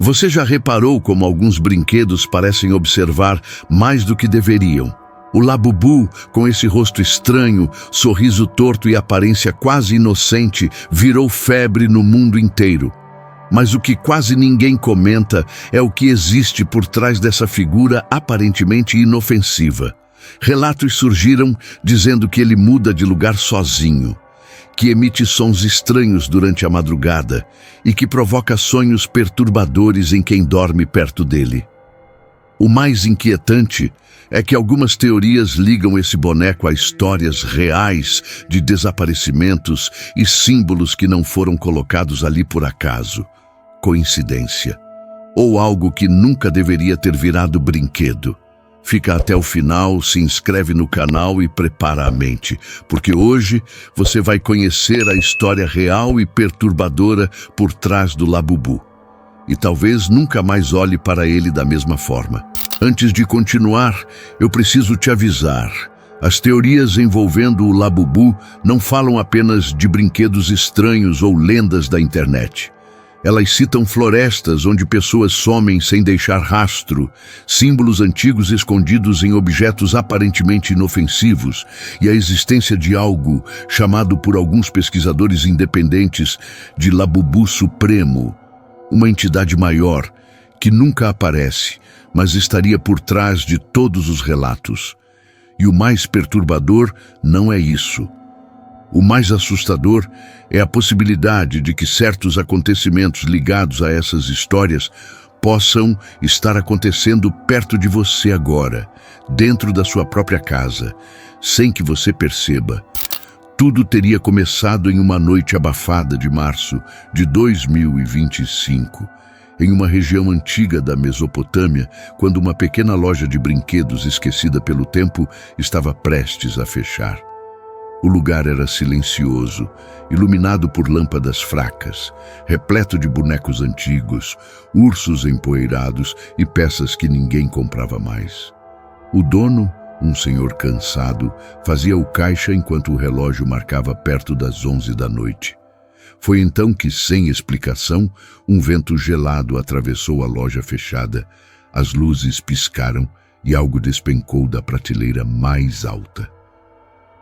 Você já reparou como alguns brinquedos parecem observar mais do que deveriam? O Labubu, com esse rosto estranho, sorriso torto e aparência quase inocente, virou febre no mundo inteiro. Mas o que quase ninguém comenta é o que existe por trás dessa figura aparentemente inofensiva. Relatos surgiram dizendo que ele muda de lugar sozinho, que emite sons estranhos durante a madrugada e que provoca sonhos perturbadores em quem dorme perto dele. O mais inquietante é que algumas teorias ligam esse boneco a histórias reais de desaparecimentos e símbolos que não foram colocados ali por acaso, coincidência, ou algo que nunca deveria ter virado brinquedo. Fica até o final, se inscreve no canal e prepara a mente, porque hoje você vai conhecer a história real e perturbadora por trás do Labubu. E talvez nunca mais olhe para ele da mesma forma. Antes de continuar, eu preciso te avisar. As teorias envolvendo o Labubu não falam apenas de brinquedos estranhos ou lendas da internet. Elas citam florestas onde pessoas somem sem deixar rastro, símbolos antigos escondidos em objetos aparentemente inofensivos e a existência de algo chamado por alguns pesquisadores independentes de Labubu Supremo, uma entidade maior que nunca aparece, mas estaria por trás de todos os relatos. E o mais perturbador não é isso. O mais assustador é a possibilidade de que certos acontecimentos ligados a essas histórias possam estar acontecendo perto de você agora, dentro da sua própria casa, sem que você perceba. Tudo teria começado em uma noite abafada de março de 2025, em uma região antiga da Mesopotâmia, quando uma pequena loja de brinquedos esquecida pelo tempo estava prestes a fechar. O lugar era silencioso, iluminado por lâmpadas fracas, repleto de bonecos antigos, ursos empoeirados e peças que ninguém comprava mais. O dono, um senhor cansado, fazia o caixa enquanto o relógio marcava perto das 11 da noite. Foi então que, sem explicação, um vento gelado atravessou a loja fechada, as luzes piscaram e algo despencou da prateleira mais alta.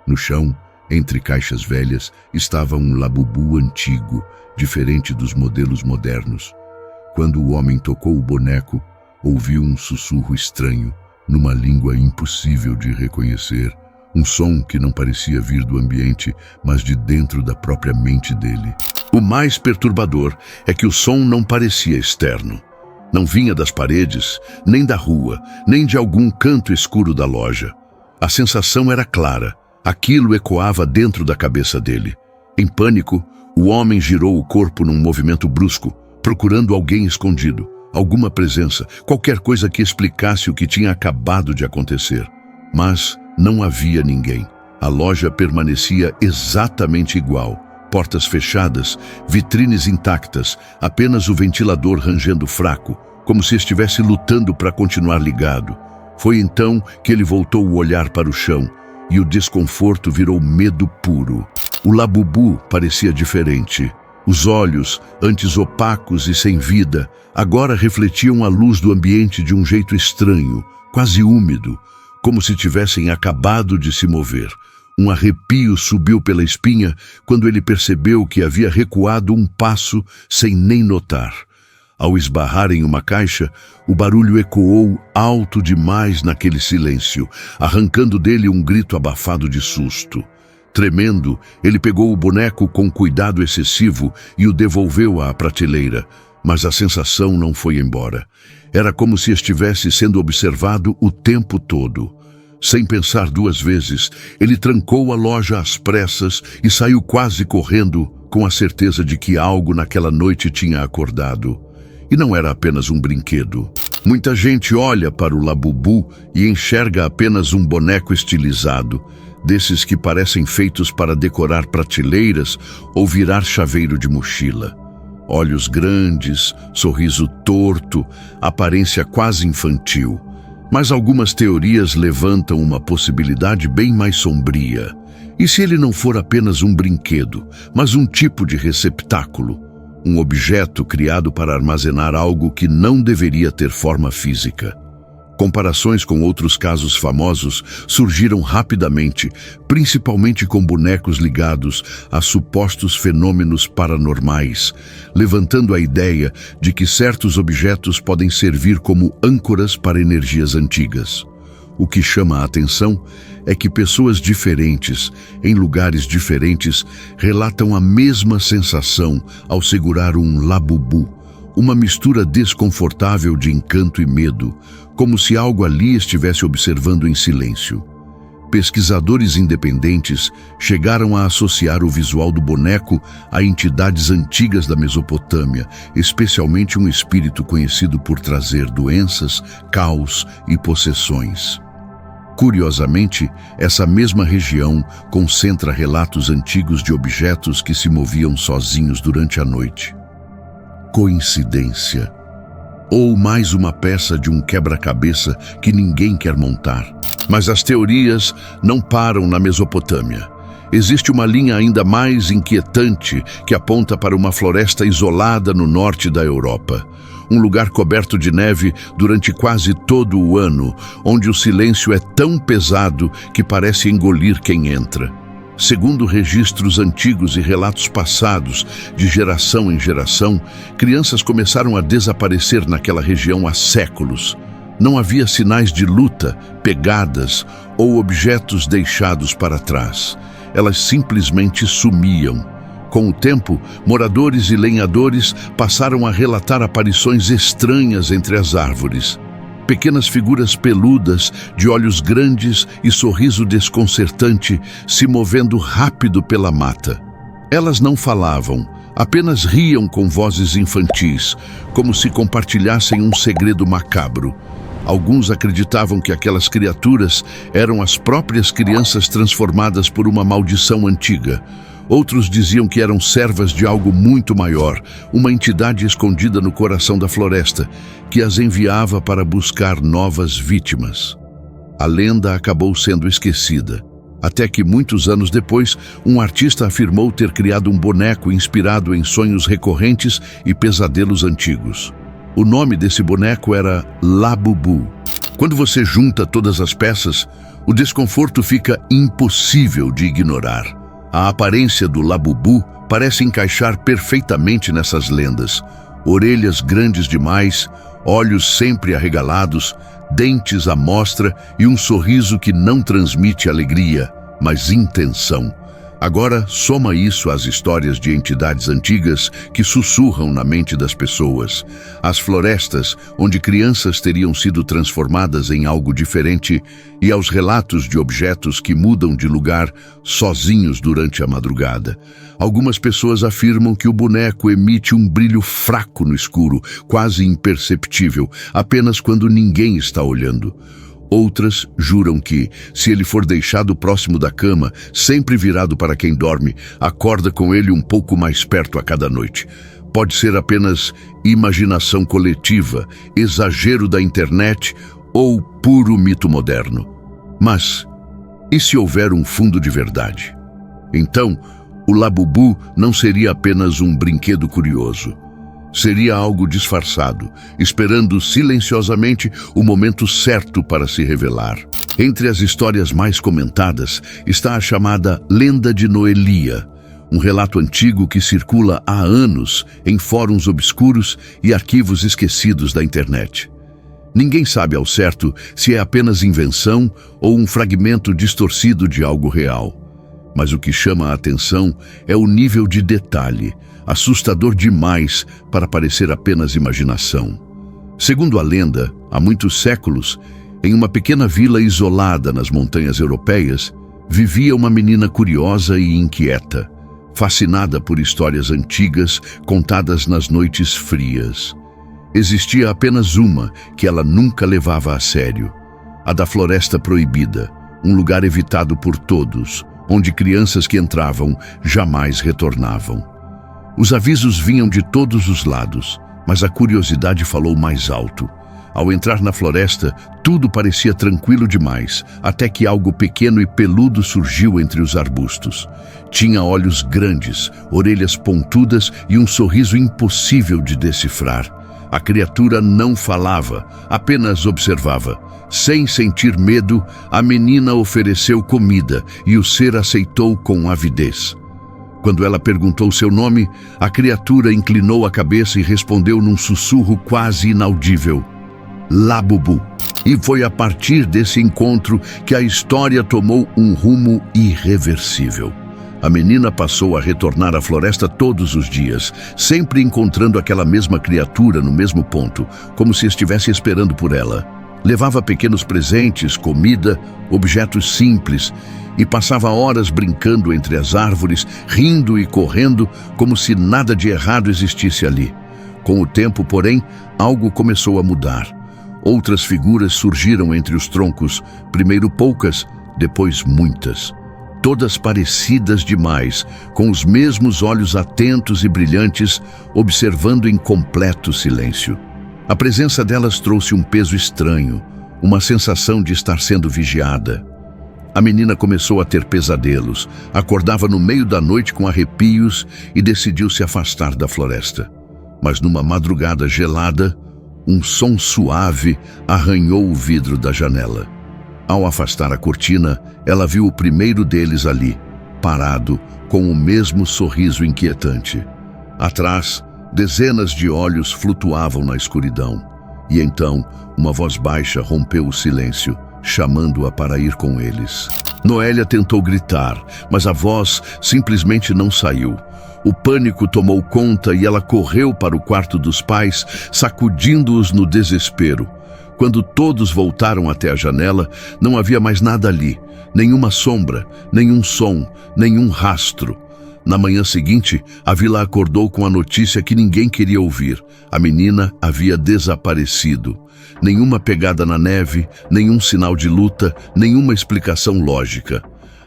No chão, entre caixas velhas, estava um Labubu antigo, diferente dos modelos modernos. Quando o homem tocou o boneco, ouviu um sussurro estranho, numa língua impossível de reconhecer, um som que não parecia vir do ambiente, mas de dentro da própria mente dele. O mais perturbador é que o som não parecia externo. Não vinha das paredes, nem da rua, nem de algum canto escuro da loja. A sensação era clara. Aquilo ecoava dentro da cabeça dele. Em pânico, o homem girou o corpo num movimento brusco, procurando alguém escondido, alguma presença, qualquer coisa que explicasse o que tinha acabado de acontecer. Mas não havia ninguém. A loja permanecia exatamente igual. Portas fechadas, vitrines intactas, apenas o ventilador rangendo fraco, como se estivesse lutando para continuar ligado. Foi então que ele voltou o olhar para o chão, e o desconforto virou medo puro. O Labubu parecia diferente. Os olhos, antes opacos e sem vida, agora refletiam a luz do ambiente de um jeito estranho, quase úmido, como se tivessem acabado de se mover. Um arrepio subiu pela espinha quando ele percebeu que havia recuado um passo sem nem notar. Ao esbarrar em uma caixa, o barulho ecoou alto demais naquele silêncio, arrancando dele um grito abafado de susto. Tremendo, ele pegou o boneco com cuidado excessivo e o devolveu à prateleira, mas a sensação não foi embora. Era como se estivesse sendo observado o tempo todo. Sem pensar duas vezes, ele trancou a loja às pressas e saiu quase correndo, com a certeza de que algo naquela noite tinha acordado. E não era apenas um brinquedo. Muita gente olha para o Labubu e enxerga apenas um boneco estilizado, desses que parecem feitos para decorar prateleiras ou virar chaveiro de mochila. Olhos grandes, sorriso torto, aparência quase infantil. Mas algumas teorias levantam uma possibilidade bem mais sombria. E se ele não for apenas um brinquedo, mas um tipo de receptáculo? um objeto criado para armazenar algo que não deveria ter forma física. Comparações com outros casos famosos surgiram rapidamente, principalmente com bonecos ligados a supostos fenômenos paranormais, levantando a ideia de que certos objetos podem servir como âncoras para energias antigas. O que chama a atenção é que pessoas diferentes, em lugares diferentes, relatam a mesma sensação ao segurar um labubu, uma mistura desconfortável de encanto e medo, como se algo ali estivesse observando em silêncio. Pesquisadores independentes chegaram a associar o visual do boneco a entidades antigas da Mesopotâmia, especialmente um espírito conhecido por trazer doenças, caos e possessões. Curiosamente, essa mesma região concentra relatos antigos de objetos que se moviam sozinhos durante a noite. Coincidência? Ou mais uma peça de um quebra-cabeça que ninguém quer montar? Mas as teorias não param na Mesopotâmia. Existe uma linha ainda mais inquietante que aponta para uma floresta isolada no norte da Europa. Um lugar coberto de neve durante quase todo o ano, onde o silêncio é tão pesado que parece engolir quem entra. Segundo registros antigos e relatos passados, de geração em geração, crianças começaram a desaparecer naquela região há séculos. Não havia sinais de luta, pegadas ou objetos deixados para trás. Elas simplesmente sumiam. Com o tempo, moradores e lenhadores passaram a relatar aparições estranhas entre as árvores. Pequenas figuras peludas, de olhos grandes e sorriso desconcertante, se movendo rápido pela mata. Elas não falavam, apenas riam com vozes infantis, como se compartilhassem um segredo macabro. Alguns acreditavam que aquelas criaturas eram as próprias crianças transformadas por uma maldição antiga. Outros diziam que eram servas de algo muito maior, uma entidade escondida no coração da floresta, que as enviava para buscar novas vítimas. A lenda acabou sendo esquecida, até que muitos anos depois, um artista afirmou ter criado um boneco inspirado em sonhos recorrentes e pesadelos antigos. O nome desse boneco era Labubu. Quando você junta todas as peças, o desconforto fica impossível de ignorar. A aparência do Labubu parece encaixar perfeitamente nessas lendas. Orelhas grandes demais, olhos sempre arregalados, dentes à mostra e um sorriso que não transmite alegria, mas intenção. Agora, soma isso às histórias de entidades antigas que sussurram na mente das pessoas. As florestas, onde crianças teriam sido transformadas em algo diferente, e aos relatos de objetos que mudam de lugar sozinhos durante a madrugada. Algumas pessoas afirmam que o boneco emite um brilho fraco no escuro, quase imperceptível, apenas quando ninguém está olhando. Outras juram que, se ele for deixado próximo da cama, sempre virado para quem dorme, acorda com ele um pouco mais perto a cada noite. Pode ser apenas imaginação coletiva, exagero da internet ou puro mito moderno. Mas, e se houver um fundo de verdade? Então, o Labubu não seria apenas um brinquedo curioso. Seria algo disfarçado, esperando silenciosamente o momento certo para se revelar. Entre as histórias mais comentadas está a chamada Lenda de Noelia, um relato antigo que circula há anos em fóruns obscuros e arquivos esquecidos da internet. Ninguém sabe ao certo se é apenas invenção ou um fragmento distorcido de algo real. Mas o que chama a atenção é o nível de detalhe, assustador demais para parecer apenas imaginação. Segundo a lenda, há muitos séculos, em uma pequena vila isolada nas montanhas europeias, vivia uma menina curiosa e inquieta, fascinada por histórias antigas contadas nas noites frias. Existia apenas uma que ela nunca levava a sério, a da Floresta Proibida, um lugar evitado por todos, onde crianças que entravam jamais retornavam. Os avisos vinham de todos os lados, mas a curiosidade falou mais alto. Ao entrar na floresta, tudo parecia tranquilo demais, até que algo pequeno e peludo surgiu entre os arbustos. Tinha olhos grandes, orelhas pontudas e um sorriso impossível de decifrar. A criatura não falava, apenas observava. Sem sentir medo, a menina ofereceu comida e o ser aceitou com avidez. Quando ela perguntou seu nome, a criatura inclinou a cabeça e respondeu num sussurro quase inaudível: Labubu. E foi a partir desse encontro que a história tomou um rumo irreversível. A menina passou a retornar à floresta todos os dias, sempre encontrando aquela mesma criatura no mesmo ponto, como se estivesse esperando por ela. Levava pequenos presentes, comida, objetos simples, e passava horas brincando entre as árvores, rindo e correndo, como se nada de errado existisse ali. Com o tempo, porém, algo começou a mudar. Outras figuras surgiram entre os troncos, primeiro poucas, depois muitas. Todas parecidas demais, com os mesmos olhos atentos e brilhantes, observando em completo silêncio. A presença delas trouxe um peso estranho, uma sensação de estar sendo vigiada. A menina começou a ter pesadelos, acordava no meio da noite com arrepios e decidiu se afastar da floresta. Mas numa madrugada gelada, um som suave arranhou o vidro da janela. Ao afastar a cortina, ela viu o primeiro deles ali, parado, com o mesmo sorriso inquietante. Atrás, dezenas de olhos flutuavam na escuridão. E então, uma voz baixa rompeu o silêncio, chamando-a para ir com eles. Noélia tentou gritar, mas a voz simplesmente não saiu. O pânico tomou conta e ela correu para o quarto dos pais, sacudindo-os no desespero. Quando todos voltaram até a janela, não havia mais nada ali. Nenhuma sombra, nenhum som, nenhum rastro. Na manhã seguinte, a vila acordou com a notícia que ninguém queria ouvir. A menina havia desaparecido. Nenhuma pegada na neve, nenhum sinal de luta, nenhuma explicação lógica.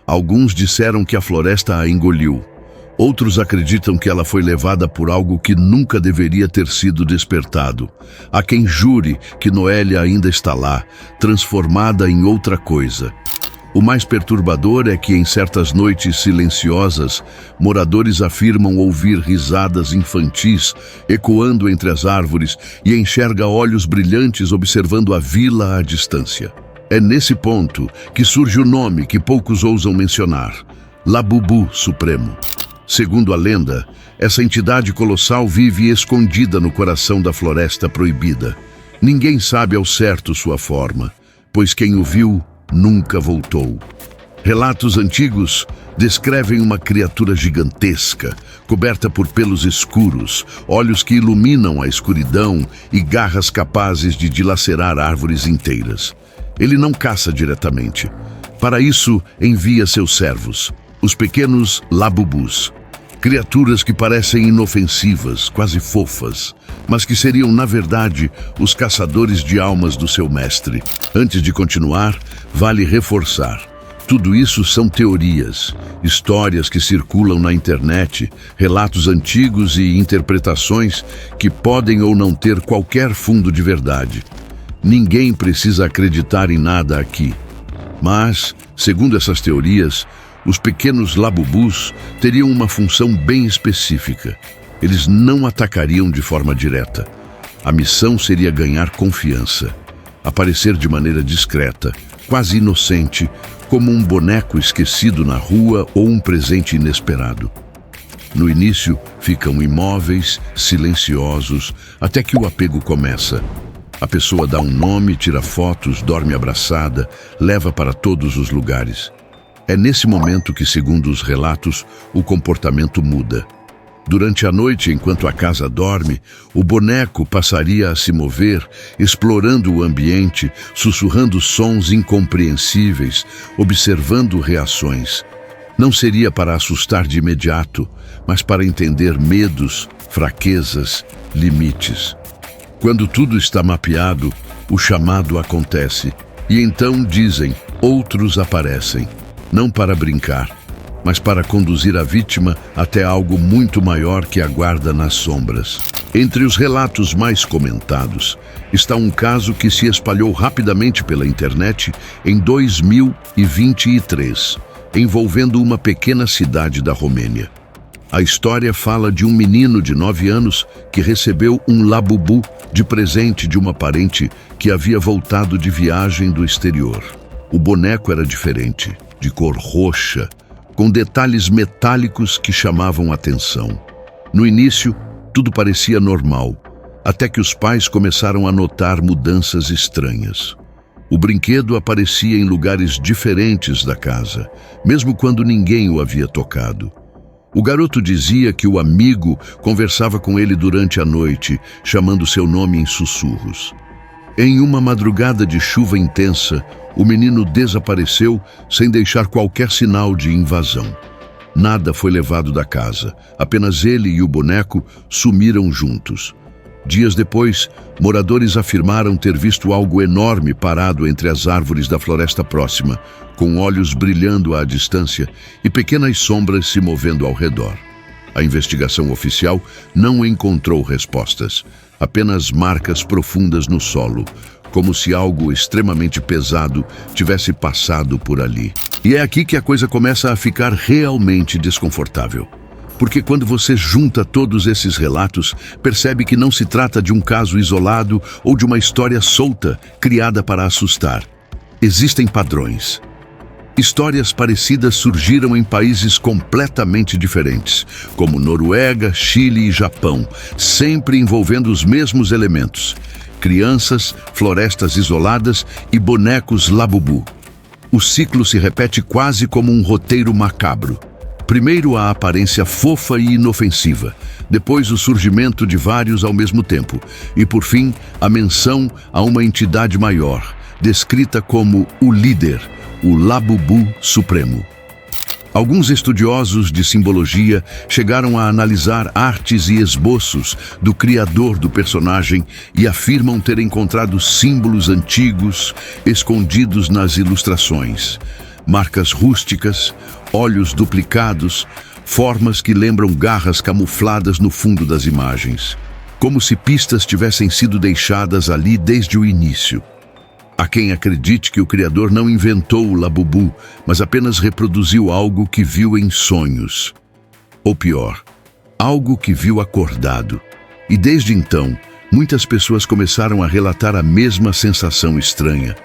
Alguns disseram que a floresta a engoliu. Outros acreditam que ela foi levada por algo que nunca deveria ter sido despertado. Há quem jure que Noélia ainda está lá, transformada em outra coisa. O mais perturbador é que em certas noites silenciosas, moradores afirmam ouvir risadas infantis ecoando entre as árvores e enxerga olhos brilhantes observando a vila à distância. É nesse ponto que surge o nome que poucos ousam mencionar: Labubu Supremo. Segundo a lenda, essa entidade colossal vive escondida no coração da Floresta Proibida. Ninguém sabe ao certo sua forma, pois quem o viu nunca voltou. Relatos antigos descrevem uma criatura gigantesca, coberta por pelos escuros, olhos que iluminam a escuridão e garras capazes de dilacerar árvores inteiras. Ele não caça diretamente. Para isso, envia seus servos, os pequenos labubus, criaturas que parecem inofensivas, quase fofas, mas que seriam, na verdade, os caçadores de almas do seu mestre. Antes de continuar, vale reforçar: tudo isso são teorias, histórias que circulam na internet, relatos antigos e interpretações que podem ou não ter qualquer fundo de verdade. Ninguém precisa acreditar em nada aqui. Mas, segundo essas teorias, os pequenos labubus teriam uma função bem específica. Eles não atacariam de forma direta. A missão seria ganhar confiança, aparecer de maneira discreta, quase inocente, como um boneco esquecido na rua ou um presente inesperado. No início, ficam imóveis, silenciosos, até que o apego começa. A pessoa dá um nome, tira fotos, dorme abraçada, leva para todos os lugares. É nesse momento que, segundo os relatos, o comportamento muda. Durante a noite, enquanto a casa dorme, o boneco passaria a se mover, explorando o ambiente, sussurrando sons incompreensíveis, observando reações. Não seria para assustar de imediato, mas para entender medos, fraquezas, limites. Quando tudo está mapeado, o chamado acontece. E então dizem, outros aparecem. Não para brincar, mas para conduzir a vítima até algo muito maior que aguarda nas sombras. Entre os relatos mais comentados está um caso que se espalhou rapidamente pela internet em 2023, envolvendo uma pequena cidade da Romênia. A história fala de um menino de 9 anos que recebeu um labubu de presente de uma parente que havia voltado de viagem do exterior. O boneco era diferente, de cor roxa, com detalhes metálicos que chamavam atenção. No início, tudo parecia normal, até que os pais começaram a notar mudanças estranhas. O brinquedo aparecia em lugares diferentes da casa, mesmo quando ninguém o havia tocado. O garoto dizia que o amigo conversava com ele durante a noite, chamando seu nome em sussurros. Em uma madrugada de chuva intensa, o menino desapareceu sem deixar qualquer sinal de invasão. Nada foi levado da casa, apenas ele e o boneco sumiram juntos. Dias depois, moradores afirmaram ter visto algo enorme parado entre as árvores da floresta próxima, com olhos brilhando à distância e pequenas sombras se movendo ao redor. A investigação oficial não encontrou respostas, apenas marcas profundas no solo, como se algo extremamente pesado tivesse passado por ali. E é aqui que a coisa começa a ficar realmente desconfortável. Porque quando você junta todos esses relatos, percebe que não se trata de um caso isolado ou de uma história solta, criada para assustar. Existem padrões. Histórias parecidas surgiram em países completamente diferentes, como Noruega, Chile e Japão, sempre envolvendo os mesmos elementos: crianças, florestas isoladas e bonecos labubu. O ciclo se repete quase como um roteiro macabro. Primeiro a aparência fofa e inofensiva, depois o surgimento de vários ao mesmo tempo e, por fim, a menção a uma entidade maior, descrita como o líder, o Labubu Supremo. Alguns estudiosos de simbologia chegaram a analisar artes e esboços do criador do personagem e afirmam ter encontrado símbolos antigos escondidos nas ilustrações. Marcas rústicas, olhos duplicados, formas que lembram garras camufladas no fundo das imagens, como se pistas tivessem sido deixadas ali desde o início. Há quem acredite que o criador não inventou o labubu, mas apenas reproduziu algo que viu em sonhos. Ou pior, algo que viu acordado. E desde então, muitas pessoas começaram a relatar a mesma sensação estranha.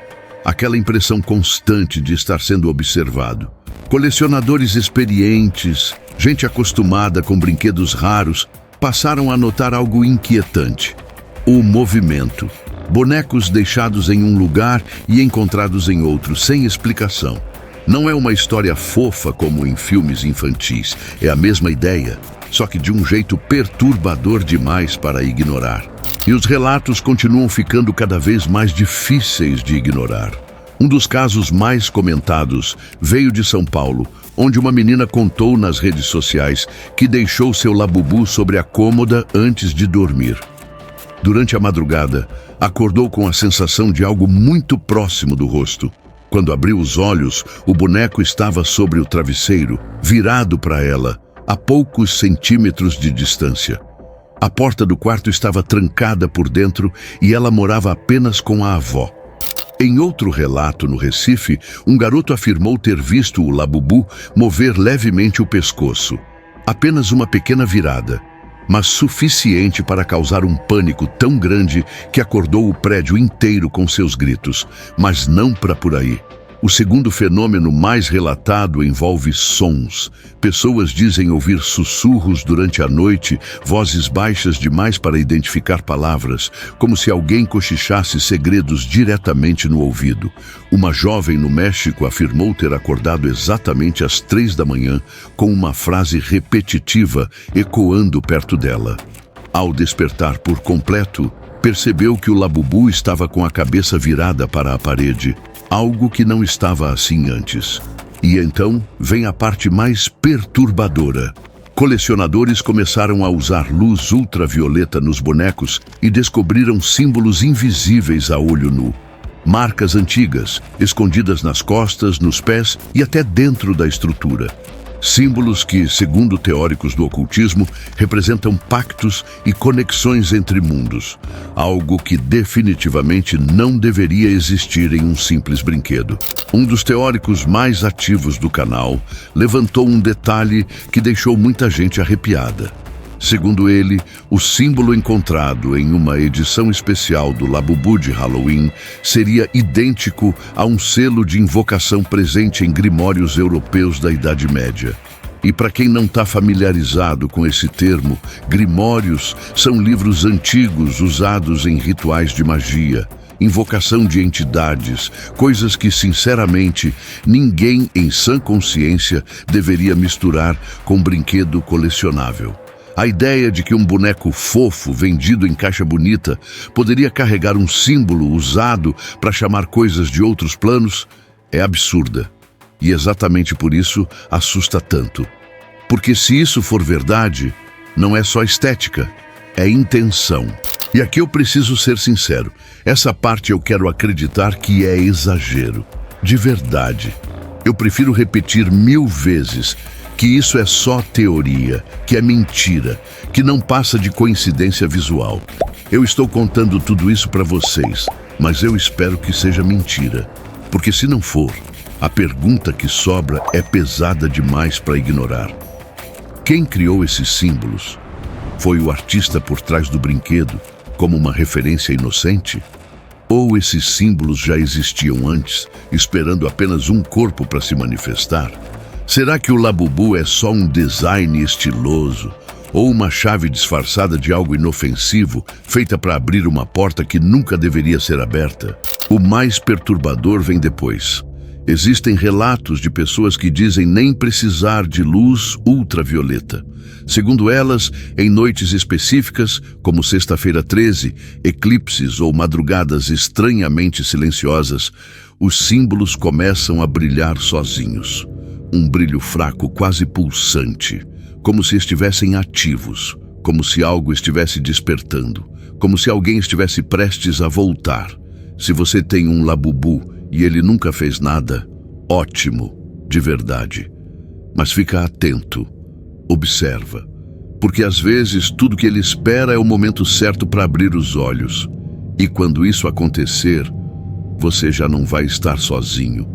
Aquela impressão constante de estar sendo observado. Colecionadores experientes, gente acostumada com brinquedos raros, passaram a notar algo inquietante: o movimento. Bonecos deixados em um lugar e encontrados em outro, sem explicação. Não é uma história fofa como em filmes infantis, é a mesma ideia, só que de um jeito perturbador demais para ignorar. E os relatos continuam ficando cada vez mais difíceis de ignorar. Um dos casos mais comentados veio de São Paulo, onde uma menina contou nas redes sociais que deixou seu labubu sobre a cômoda antes de dormir. Durante a madrugada, acordou com a sensação de algo muito próximo do rosto. Quando abriu os olhos, o boneco estava sobre o travesseiro, virado para ela, a poucos centímetros de distância. A porta do quarto estava trancada por dentro e ela morava apenas com a avó. Em outro relato no Recife, um garoto afirmou ter visto o labubu mover levemente o pescoço. Apenas uma pequena virada, mas suficiente para causar um pânico tão grande que acordou o prédio inteiro com seus gritos, mas não para por aí. O segundo fenômeno mais relatado envolve sons. Pessoas dizem ouvir sussurros durante a noite, vozes baixas demais para identificar palavras, como se alguém cochichasse segredos diretamente no ouvido. Uma jovem no México afirmou ter acordado exatamente às 3 da manhã, com uma frase repetitiva ecoando perto dela. Ao despertar por completo, percebeu que o labubu estava com a cabeça virada para a parede, algo que não estava assim antes. E então vem a parte mais perturbadora. Colecionadores começaram a usar luz ultravioleta nos bonecos e descobriram símbolos invisíveis a olho nu. Marcas antigas, escondidas nas costas, nos pés e até dentro da estrutura. Símbolos que, segundo teóricos do ocultismo, representam pactos e conexões entre mundos, algo que definitivamente não deveria existir em um simples brinquedo. Um dos teóricos mais ativos do canal levantou um detalhe que deixou muita gente arrepiada. Segundo ele, o símbolo encontrado em uma edição especial do Labubu de Halloween seria idêntico a um selo de invocação presente em grimórios europeus da Idade Média. E para quem não está familiarizado com esse termo, grimórios são livros antigos usados em rituais de magia, invocação de entidades, coisas que, sinceramente, ninguém em sã consciência deveria misturar com brinquedo colecionável. A ideia de que um boneco fofo, vendido em caixa bonita, poderia carregar um símbolo usado para chamar coisas de outros planos é absurda. E exatamente por isso assusta tanto. Porque se isso for verdade, não é só estética, é intenção. E aqui eu preciso ser sincero, essa parte eu quero acreditar que é exagero. De verdade. Eu prefiro repetir 1000 vezes que isso é só teoria, que é mentira, que não passa de coincidência visual. Eu estou contando tudo isso para vocês, mas eu espero que seja mentira. Porque se não for, a pergunta que sobra é pesada demais para ignorar. Quem criou esses símbolos? Foi o artista por trás do brinquedo, como uma referência inocente? Ou esses símbolos já existiam antes, esperando apenas um corpo para se manifestar? Será que o Labubu é só um design estiloso ou uma chave disfarçada de algo inofensivo, feita para abrir uma porta que nunca deveria ser aberta? O mais perturbador vem depois. Existem relatos de pessoas que dizem nem precisar de luz ultravioleta. Segundo elas, em noites específicas, como Sexta-feira 13, eclipses ou madrugadas estranhamente silenciosas, os símbolos começam a brilhar sozinhos. Um brilho fraco, quase pulsante, como se estivessem ativos, como se algo estivesse despertando, como se alguém estivesse prestes a voltar. Se você tem um Labubu e ele nunca fez nada, ótimo, de verdade. Mas fica atento, observa, porque às vezes tudo que ele espera é o momento certo para abrir os olhos. E quando isso acontecer, você já não vai estar sozinho.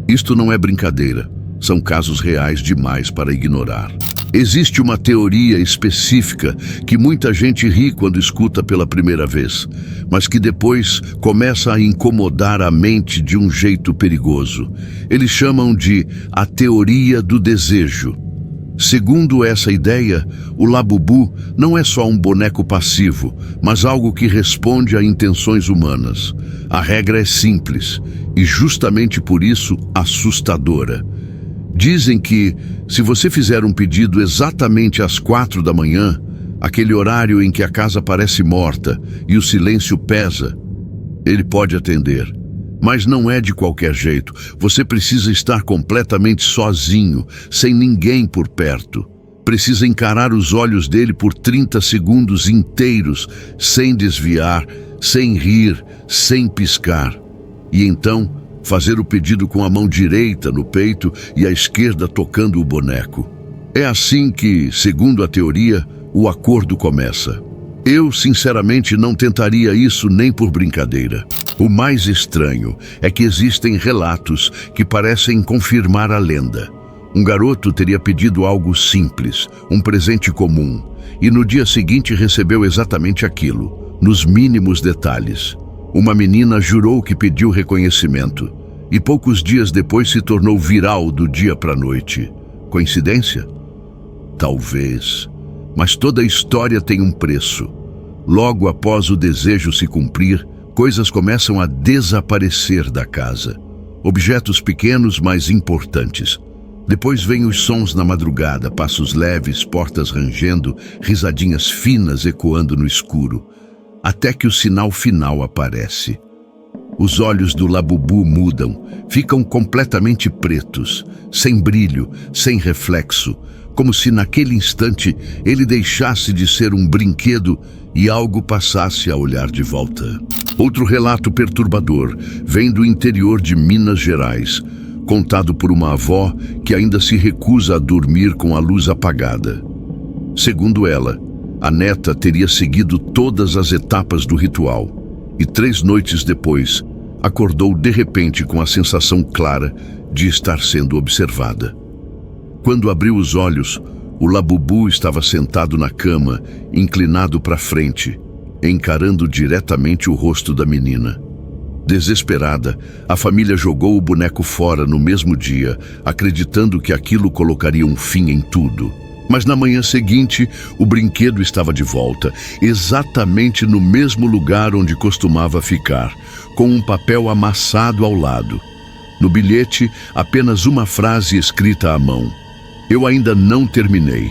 Isto não é brincadeira. São casos reais demais para ignorar. Existe uma teoria específica que muita gente ri quando escuta pela primeira vez, mas que depois começa a incomodar a mente de um jeito perigoso. Eles chamam de a teoria do desejo. Segundo essa ideia, o Labubu não é só um boneco passivo, mas algo que responde a intenções humanas. A regra é simples e justamente por isso assustadora. Dizem que, se você fizer um pedido exatamente às 4 da manhã, aquele horário em que a casa parece morta e o silêncio pesa, ele pode atender. Mas não é de qualquer jeito. Você precisa estar completamente sozinho, sem ninguém por perto. Precisa encarar os olhos dele por 30 segundos inteiros, sem desviar, sem rir, sem piscar. E então, fazer o pedido com a mão direita no peito e a esquerda tocando o boneco. É assim que, segundo a teoria, o acordo começa. Eu, sinceramente, não tentaria isso nem por brincadeira. O mais estranho é que existem relatos que parecem confirmar a lenda. Um garoto teria pedido algo simples, um presente comum, e no dia seguinte recebeu exatamente aquilo, nos mínimos detalhes. Uma menina jurou que pediu reconhecimento, e poucos dias depois se tornou viral do dia para a noite. Coincidência? Talvez. Mas toda história tem um preço. Logo após o desejo se cumprir, coisas começam a desaparecer da casa. Objetos pequenos, mas importantes. Depois vêm os sons na madrugada, passos leves, portas rangendo, risadinhas finas ecoando no escuro, até que o sinal final aparece. Os olhos do Labubu mudam, ficam completamente pretos, sem brilho, sem reflexo, como se naquele instante ele deixasse de ser um brinquedo e algo passasse a olhar de volta. Outro relato perturbador vem do interior de Minas Gerais, contado por uma avó que ainda se recusa a dormir com a luz apagada. Segundo ela, a neta teria seguido todas as etapas do ritual e 3 noites depois acordou de repente com a sensação clara de estar sendo observada. Quando abriu os olhos, o Labubu estava sentado na cama, inclinado para frente, encarando diretamente o rosto da menina. Desesperada, a família jogou o boneco fora no mesmo dia, acreditando que aquilo colocaria um fim em tudo. Mas na manhã seguinte, o brinquedo estava de volta, exatamente no mesmo lugar onde costumava ficar, com um papel amassado ao lado. No bilhete, apenas uma frase escrita à mão: "Eu ainda não terminei."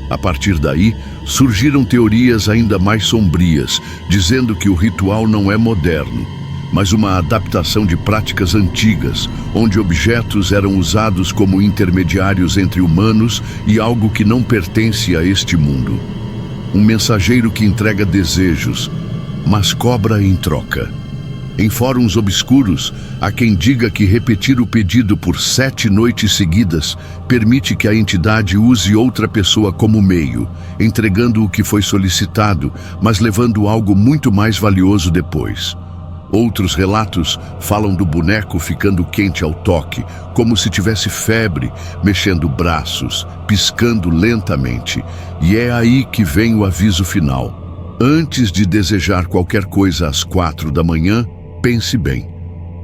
A partir daí, surgiram teorias ainda mais sombrias, dizendo que o ritual não é moderno, mas uma adaptação de práticas antigas, onde objetos eram usados como intermediários entre humanos e algo que não pertence a este mundo. Um mensageiro que entrega desejos, mas cobra em troca. Em fóruns obscuros, há quem diga que repetir o pedido por 7 noites seguidas permite que a entidade use outra pessoa como meio, entregando o que foi solicitado, mas levando algo muito mais valioso depois. Outros relatos falam do boneco ficando quente ao toque, como se tivesse febre, mexendo braços, piscando lentamente. E é aí que vem o aviso final. Antes de desejar qualquer coisa às 4 da manhã, pense bem,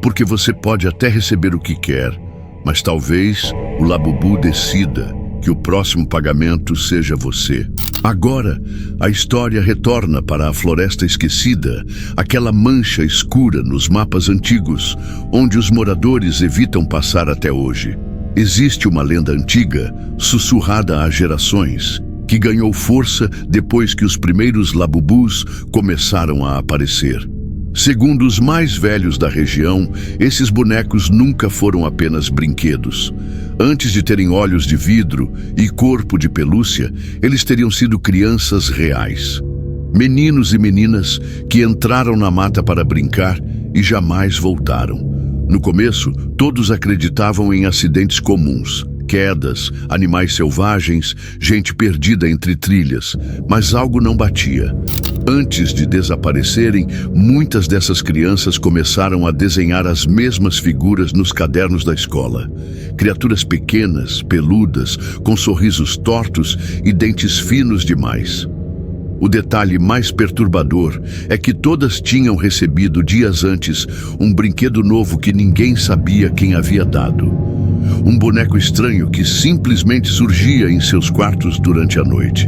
porque você pode até receber o que quer, mas talvez o Labubu decida que o próximo pagamento seja você. Agora, a história retorna para a Floresta Esquecida, aquela mancha escura nos mapas antigos, onde os moradores evitam passar até hoje. Existe uma lenda antiga, sussurrada há gerações, que ganhou força depois que os primeiros Labubus começaram a aparecer. Segundo os mais velhos da região, esses bonecos nunca foram apenas brinquedos. Antes de terem olhos de vidro e corpo de pelúcia, eles teriam sido crianças reais. Meninos e meninas que entraram na mata para brincar e jamais voltaram. No começo, todos acreditavam em acidentes comuns, quedas, animais selvagens, gente perdida entre trilhas, mas algo não batia. Antes de desaparecerem, muitas dessas crianças começaram a desenhar as mesmas figuras nos cadernos da escola. Criaturas pequenas, peludas, com sorrisos tortos e dentes finos demais. O detalhe mais perturbador é que todas tinham recebido dias antes um brinquedo novo que ninguém sabia quem havia dado. Um boneco estranho que simplesmente surgia em seus quartos durante a noite.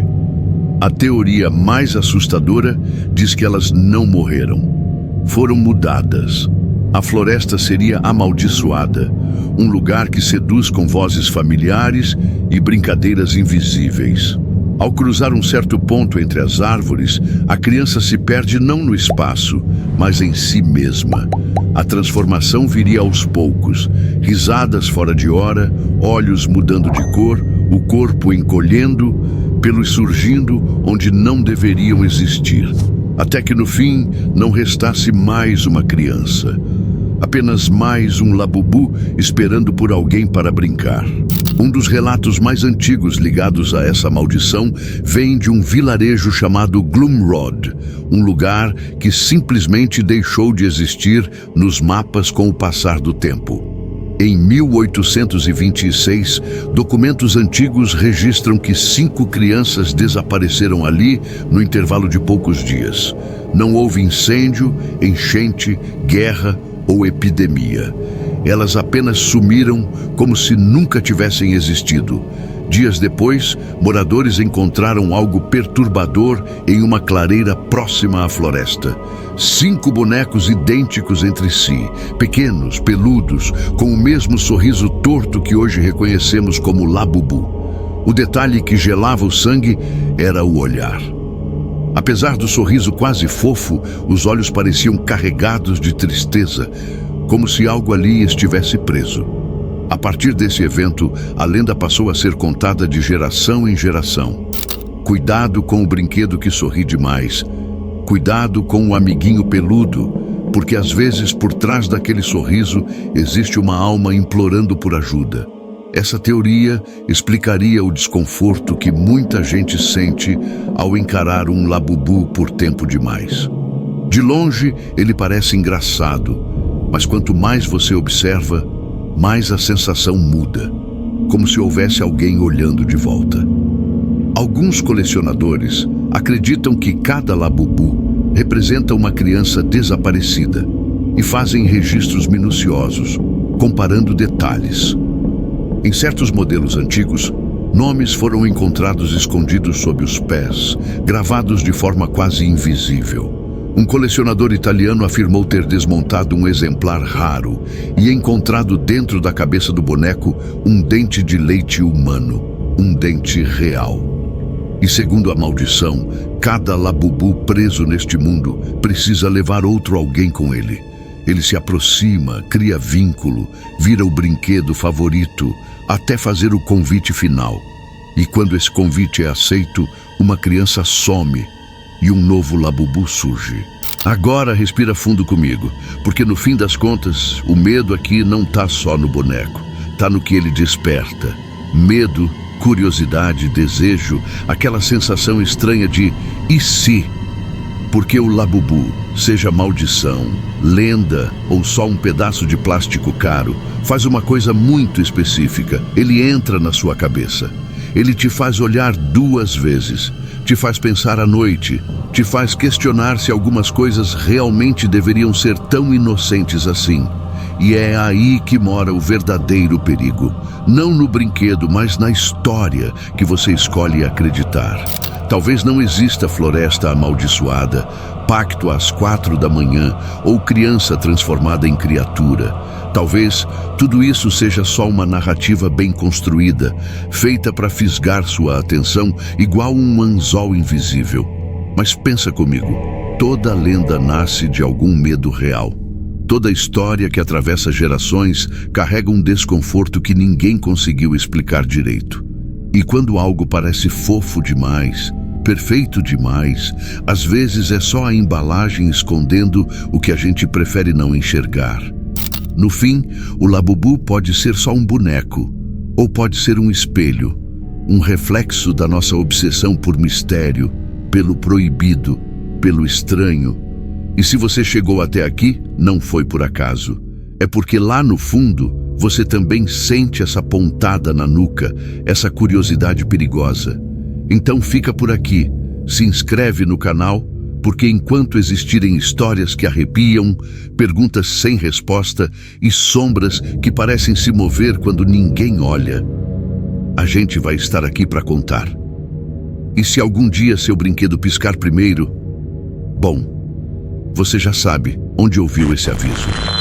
A teoria mais assustadora diz que elas não morreram. Foram mudadas. A floresta seria amaldiçoada, um lugar que seduz com vozes familiares e brincadeiras invisíveis. Ao cruzar um certo ponto entre as árvores, a criança se perde não no espaço, mas em si mesma. A transformação viria aos poucos, risadas fora de hora, olhos mudando de cor, o corpo encolhendo, pelos surgindo onde não deveriam existir, até que no fim não restasse mais uma criança. Apenas mais um Labubu esperando por alguém para brincar. Um dos relatos mais antigos ligados a essa maldição vem de um vilarejo chamado Gloomrod, um lugar que simplesmente deixou de existir nos mapas com o passar do tempo. Em 1826, documentos antigos registram que 5 crianças desapareceram ali no intervalo de poucos dias. Não houve incêndio, enchente, guerra ou epidemia. Elas apenas sumiram como se nunca tivessem existido. Dias depois, moradores encontraram algo perturbador em uma clareira próxima à floresta. 5 bonecos idênticos entre si, pequenos, peludos, com o mesmo sorriso torto que hoje reconhecemos como Labubu. O detalhe que gelava o sangue era o olhar. Apesar do sorriso quase fofo, os olhos pareciam carregados de tristeza, como se algo ali estivesse preso. A partir desse evento, a lenda passou a ser contada de geração em geração. Cuidado com o brinquedo que sorri demais. Cuidado com o amiguinho peludo. porque às vezes por trás daquele sorriso existe uma alma implorando por ajuda. Essa teoria explicaria o desconforto que muita gente sente ao encarar um labubu por tempo demais. De longe, ele parece engraçado, mas quanto mais você observa, mais a sensação muda, como se houvesse alguém olhando de volta. Alguns colecionadores acreditam que cada labubu representa uma criança desaparecida e fazem registros minuciosos, comparando detalhes. Em certos modelos antigos, nomes foram encontrados escondidos sob os pés, gravados de forma quase invisível. Um colecionador italiano afirmou ter desmontado um exemplar raro e encontrado dentro da cabeça do boneco um dente de leite humano, um dente real. E segundo a maldição, cada labubu preso neste mundo precisa levar outro alguém com ele. Ele se aproxima, cria vínculo, vira o brinquedo favorito, até fazer o convite final. E quando esse convite é aceito, uma criança some e um novo labubu surge. Agora respira fundo comigo, porque no fim das contas, o medo aqui não está só no boneco, está no que ele desperta. Medo, curiosidade, desejo, aquela sensação estranha de e se? Porque o labubu, seja maldição, lenda ou só um pedaço de plástico caro, faz uma coisa muito específica. Ele entra na sua cabeça. Ele te faz olhar 2 vezes, te faz pensar à noite, te faz questionar se algumas coisas realmente deveriam ser tão inocentes assim. E é aí que mora o verdadeiro perigo. Não no brinquedo, mas na história que você escolhe acreditar. Talvez não exista floresta amaldiçoada, pacto às 4 da manhã ou criança transformada em criatura. Talvez tudo isso seja só uma narrativa bem construída, feita para fisgar sua atenção igual um anzol invisível. Mas pensa comigo, toda lenda nasce de algum medo real. Toda história que atravessa gerações carrega um desconforto que ninguém conseguiu explicar direito. E quando algo parece fofo demais, perfeito demais, às vezes é só a embalagem escondendo o que a gente prefere não enxergar. No fim, o labubu pode ser só um boneco, ou pode ser um espelho, um reflexo da nossa obsessão por mistério, pelo proibido, pelo estranho. E se você chegou até aqui, não foi por acaso. É porque lá no fundo, você também sente essa pontada na nuca, essa curiosidade perigosa. Então fica por aqui, se inscreve no canal, porque enquanto existirem histórias que arrepiam, perguntas sem resposta e sombras que parecem se mover quando ninguém olha, a gente vai estar aqui para contar. E se algum dia seu brinquedo piscar primeiro, bom, você já sabe onde ouviu esse aviso.